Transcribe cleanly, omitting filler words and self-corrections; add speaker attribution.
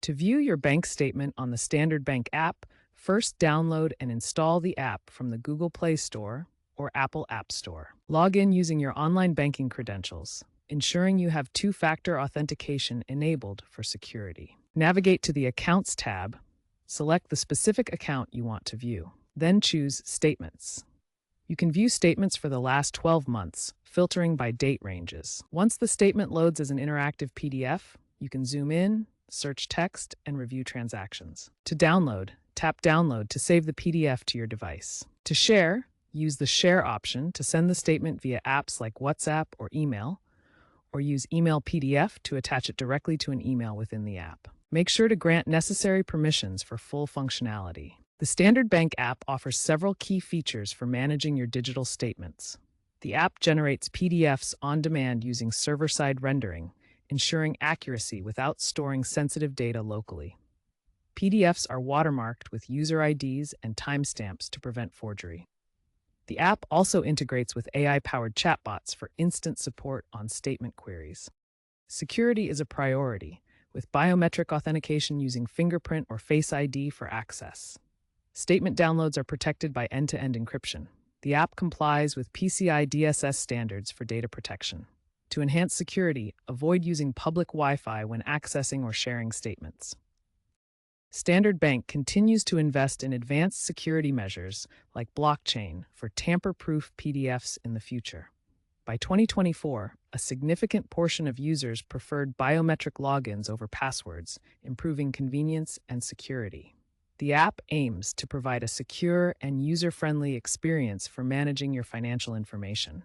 Speaker 1: To view your bank statement on the Standard Bank app, first download and install the app from the Google Play Store or Apple App Store. Log in using your online banking credentials, ensuring you have two-factor authentication enabled for security. Navigate to the Accounts tab, select the specific account you want to view, then choose Statements. You can view statements for the last 12 months, filtering by date ranges. Once the statement loads as an interactive PDF, you can zoom in, search text, and review transactions. To download, tap Download to save the PDF to your device. To share, use the Share option to send the statement via apps like WhatsApp or email, or use Email PDF to attach it directly to an email within the app. Make sure to grant necessary permissions for full functionality. The Standard Bank app offers several key features for managing your digital statements. The app generates PDFs on demand using server-side rendering, ensuring accuracy without storing sensitive data locally. PDFs are watermarked with user IDs and timestamps to prevent forgery. The app also integrates with AI-powered chatbots for instant support on statement queries. Security is a priority, with biometric authentication using fingerprint or Face ID for access. Statement downloads are protected by end-to-end encryption. The app complies with PCI DSS standards for data protection. To enhance security, avoid using public Wi-Fi when accessing or sharing statements. Standard Bank continues to invest in advanced security measures like blockchain for tamper-proof PDFs in the future. By 2024, a significant portion of users preferred biometric logins over passwords, improving convenience and security. The app aims to provide a secure and user-friendly experience for managing your financial information.